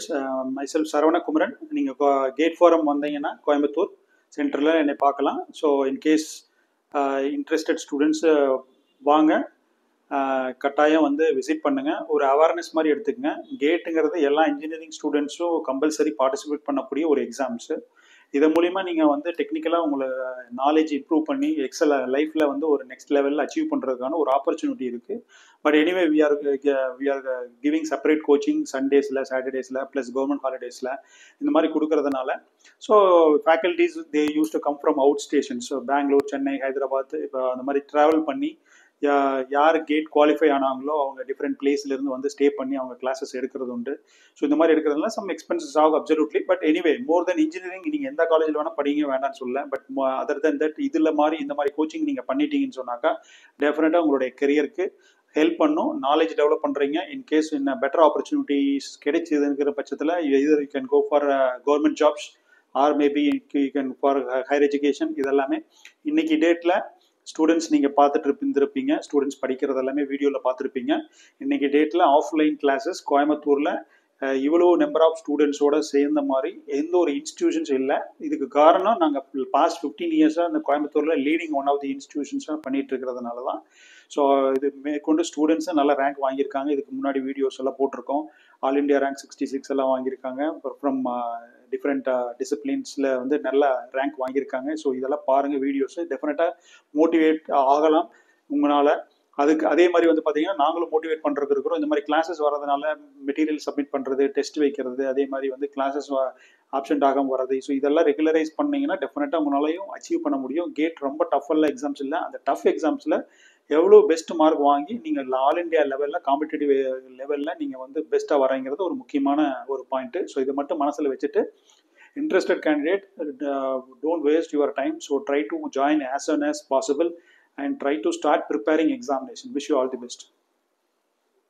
Students myself Saravana Kumaran. நீங்கள் gate forum வந்தீங்கன்னா கோயம்புத்தூர் சென்டரில் என்னை பார்க்கலாம். ஸோ இன்கேஸ் இன்ட்ரெஸ்டட் ஸ்டூடெண்ட்ஸ் வாங்க, கட்டாயம் வந்து விசிட் பண்ணுங்கள். ஒரு அவேர்னஸ் மாதிரி எடுத்துக்கங்க. கேட்டுங்கிறது எல்லா இன்ஜினியரிங் ஸ்டூடெண்ட்ஸும் கம்பல்சரி பார்ட்டிசிபேட் பண்ணக்கூடிய ஒரு எக்ஸாம்ஸு. இதன் மூலிமா நீங்கள் வந்து டெக்னிக்கலாக உங்களை நாலேஜ் இம்ப்ரூவ் பண்ணி லைஃப்பில் வந்து ஒரு நெக்ஸ்ட் லெவலில் அச்சீவ் பண்ணுறதுக்கான ஒரு ஆப்பர்ச்சுனிட்டி இருக்குது. But anyway we are giving separate coaching சண்டேஸில், சாட்டர்டேஸில், ப்ளஸ் கவர்மெண்ட் ஹாலிடேஸில் இந்த மாதிரி கொடுக்கறதுனால so faculties they used to come from out stations, Bangalore, Chennai, Hyderabad, இப்போ அந்த மாதிரி ட்ராவல் பண்ணி யார் கேட் குவாலிஃபை ஆனாங்களோ அவங்க டிஃப்ரெண்ட் பிளேஸ்லேருந்து வந்து ஸ்டே பண்ணி அவங்க கிளாஸஸ் எடுக்கிறது உண்டு. ஸோ இந்த மாதிரி எடுக்கிறதுனால சம் எக்ஸ்பென்சஸ் ஆகும் absolutely. But anyway more then engineering நீங்கள் எந்த காலேஜில் வேணால் படிங்க, வேண்டாம்னு சொல்ல. பட் அதர் தென் தட் இதில் மாதிரி இந்த மாதிரி கோச்சிங் நீங்கள் பண்ணிட்டீங்கன்னு சொன்னாக்கா டெஃபினட்டாக உங்களுடைய கெரியருக்கு ஹெல்ப் பண்ணும். நாலேஜ் டெவலப் பண்ணுறீங்க. இன்கேஸ் இன்னும் பெட்டர் ஆப்பர்ச்சுனிட்டிஸ் கிடைச்சிதுங்கிற பட்சத்தில் either you can go for government jobs or maybe you can for higher education. இதெல்லாமே இன்னைக்கு டேட்டில் ஸ்டூடெண்ட்ஸ் நீங்கள் பார்த்துட்டு இருந்திருப்பீங்க. ஸ்டூடெண்ட்ஸ் படிக்கிறது எல்லாமே வீடியோவில் பார்த்துருப்பீங்க. இன்றைக்கி டேட்டில் ஆஃப்லைன் கிளாஸஸ் கோயம்புத்தூரில் இவ்வளோ நம்பர் ஆஃப் ஸ்டூடெண்ட்ஸோடு சேர்ந்த மாதிரி எந்த ஒரு இன்ஸ்டிடியூஷன்ஸ் இல்லை. இதுக்கு காரணம் நாங்கள் பாஸ்ட் 15 இயர்ஸாக இந்த கோயம்புத்தூரில் லீடிங் ஒன் ஆஃப் தி இன்ஸ்டிடியூஷன்ஸாக பண்ணிகிட்டு இருக்கிறதுனால தான். ஸோ இது மேற்கொண்டு ஸ்டூடெண்ட்ஸும் நல்ல ரேங்க் வாங்கியிருக்காங்க. இதுக்கு முன்னாடி வீடியோஸ் எல்லாம் போட்டிருக்கோம். ஆல் இண்டியா ரேங்க் 66 எல்லாம் வாங்கியிருக்காங்க. ஃப்ரம் டிஃப்ரெண்ட் டிசிப்ளின்ஸில் வந்து நல்ல ரேங்க் வாங்கியிருக்காங்க. ஸோ இதெல்லாம் பாருங்கள் வீடியோஸு, டெஃபினட்டாக மோட்டிவேட் ஆகலாம் உங்களால். அதுக்கு அதே மாதிரி வந்து பார்த்தீங்கன்னா நாங்களும் மோட்டிவேட் பண்ணுறதுக்கு இருக்கிறோம். இந்த மாதிரி கிளாஸஸ் வரதுனால மெட்டீரியல் சப்மிட் பண்ணுறது, டெஸ்ட் வைக்கிறது, அதே மாதிரி வந்து கிளாஸஸ் ஆப்சென்ட் ஆகாமல் வர்றது. ஸோ இதெல்லாம் ரெகுலரைஸ் பண்ணிங்கன்னா டெஃபினட்டாக உங்களாலையும் அச்சீவ் பண்ண முடியும். கேட் ரொம்ப டஃபெல்லாம் எக்ஸாம்ஸ் இல்லை. அந்த டஃப் எக்ஸாம்ஸில் எவ்வளோ பெஸ்ட் மார்க் வாங்கி நீங்கள் ஆல் இண்டியா லெவலில் காம்படிட்டிவ் லெவலில் நீங்கள் வந்து பெஸ்ட்டாக வரங்கிறது ஒரு முக்கியமான ஒரு பாயிண்ட்டு. ஸோ இதை மட்டும் மனசில் வச்சுட்டு interested candidate, don't waste your time. So try to join as soon as possible and try to start preparing examination. Wish you all the best.